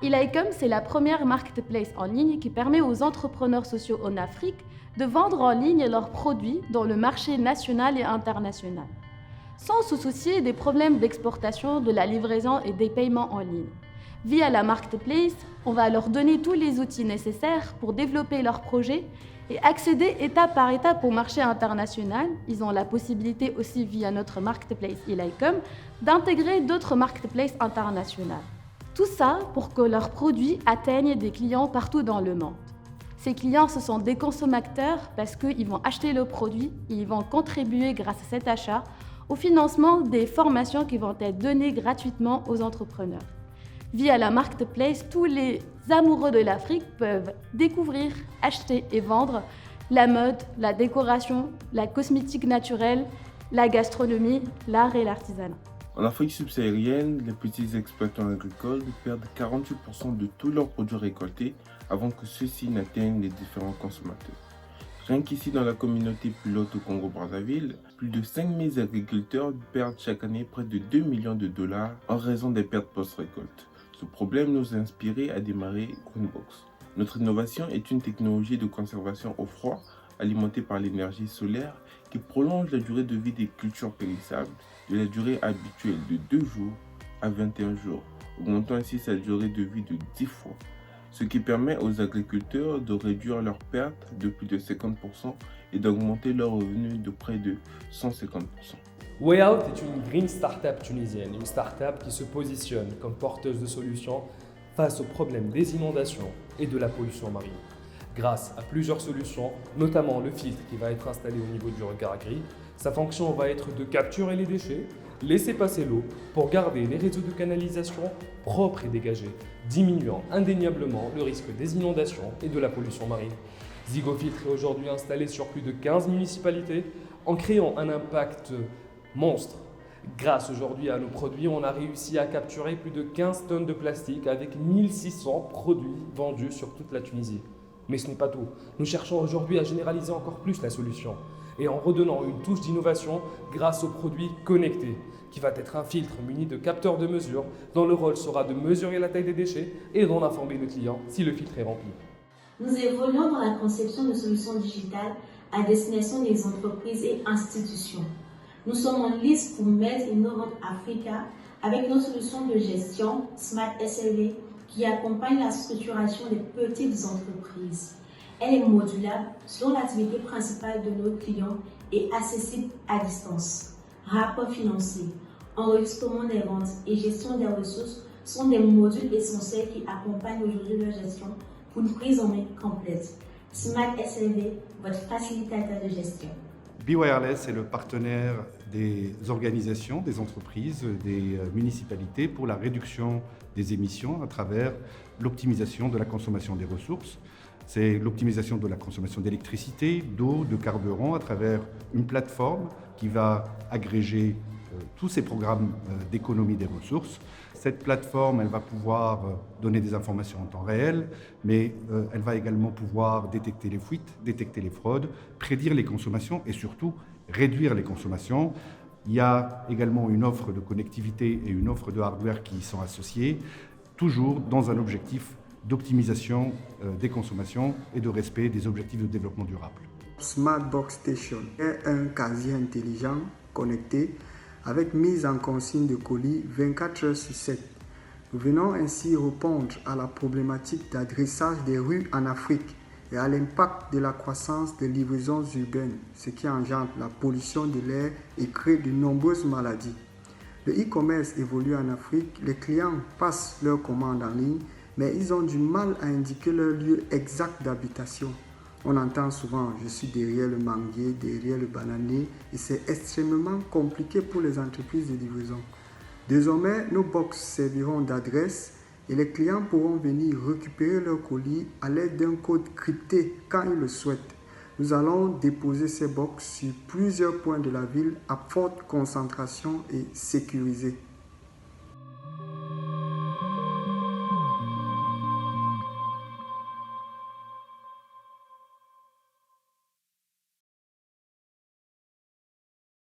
Elaicom, c'est la première marketplace en ligne qui permet aux entrepreneurs sociaux en Afrique de vendre en ligne leurs produits dans le marché national et international, sans se soucier des problèmes d'exportation, de la livraison et des paiements en ligne. Via la marketplace, on va leur donner tous les outils nécessaires pour développer leurs projets et accéder étape par étape au marché international. Ils ont la possibilité aussi, via notre marketplace Elaicom, d'intégrer d'autres marketplaces internationales. Tout ça pour que leurs produits atteignent des clients partout dans le monde. Ces clients, ce sont des consommateurs parce qu'ils vont acheter le produit et ils vont contribuer grâce à cet achat au financement des formations qui vont être données gratuitement aux entrepreneurs. Via la marketplace, tous les amoureux de l'Afrique peuvent découvrir, acheter et vendre la mode, la décoration, la cosmétique naturelle, la gastronomie, l'art et l'artisanat. En Afrique subsaharienne, les petits exploitants agricoles perdent 48% de tous leurs produits récoltés avant que ceux-ci n'atteignent les différents consommateurs. Rien qu'ici dans la communauté pilote au Congo-Brazzaville, plus de 5000 agriculteurs perdent chaque année près de 2 millions de dollars en raison des pertes post-récolte. Ce problème nous a inspiré à démarrer Greenbox. Notre innovation est une technologie de conservation au froid alimentée par l'énergie solaire qui prolonge la durée de vie des cultures périssables de la durée habituelle de 2 jours à 21 jours, augmentant ainsi sa durée de vie de 10 fois, ce qui permet aux agriculteurs de réduire leurs pertes de plus de 50% et d'augmenter leurs revenus de près de 150%. Wayout est une green startup tunisienne, une startup qui se positionne comme porteuse de solutions face aux problèmes des inondations et de la pollution marine. Grâce à plusieurs solutions, notamment le filtre qui va être installé au niveau du regard gris, sa fonction va être de capturer les déchets, laisser passer l'eau pour garder les réseaux de canalisation propres et dégagés, diminuant indéniablement le risque des inondations et de la pollution marine. Zygofiltre est aujourd'hui installé sur plus de 15 municipalités en créant un impact monstre. Grâce aujourd'hui à nos produits, on a réussi à capturer plus de 15 tonnes de plastique avec 1600 produits vendus sur toute la Tunisie. Mais ce n'est pas tout. Nous cherchons aujourd'hui à généraliser encore plus la solution et en redonnant une touche d'innovation grâce aux produits connectés, qui va être un filtre muni de capteurs de mesure dont le rôle sera de mesurer la taille des déchets et d'en informer le client si le filtre est rempli. Nous évoluons dans la conception de solutions digitales à destination des entreprises et institutions. Nous sommes en liste pour Made Innovant Africa avec nos solutions de gestion Smart SLV qui accompagne la structuration des petites entreprises. Elle est modulable selon l'activité principale de nos clients et accessible à distance. Rapport financier, enregistrement des ventes et gestion des ressources sont des modules essentiels qui accompagnent aujourd'hui leur gestion pour une prise en main complète. Smart SLV, votre facilitateur de gestion. BeWireless est le partenaire des organisations, des entreprises, des municipalités pour la réduction des émissions à travers l'optimisation de la consommation des ressources. C'est l'optimisation de la consommation d'électricité, d'eau, de carburant à travers une plateforme qui va agréger tous ces programmes d'économie des ressources. Cette plateforme, elle va pouvoir donner des informations en temps réel, mais elle va également pouvoir détecter les fuites, détecter les fraudes, prédire les consommations et surtout réduire les consommations. Il y a également une offre de connectivité et une offre de hardware qui y sont associées, toujours dans un objectif d'optimisation des consommations et de respect des objectifs de développement durable. Smart Box Station est un casier intelligent connecté avec mise en consigne de colis 24 heures sur 7. Nous venons ainsi répondre à la problématique d'adressage des rues en Afrique et à l'impact de la croissance des livraisons urbaines, ce qui engendre la pollution de l'air et crée de nombreuses maladies. Le e-commerce évolue en Afrique, les clients passent leurs commandes en ligne, mais ils ont du mal à indiquer leur lieu exact d'habitation. On entend souvent « je suis derrière le manguier, derrière le bananier » et c'est extrêmement compliqué pour les entreprises de livraison. Désormais, nos box serviront d'adresse et les clients pourront venir récupérer leur colis à l'aide d'un code crypté quand ils le souhaitent. Nous allons déposer ces box sur plusieurs points de la ville à forte concentration et sécurisés.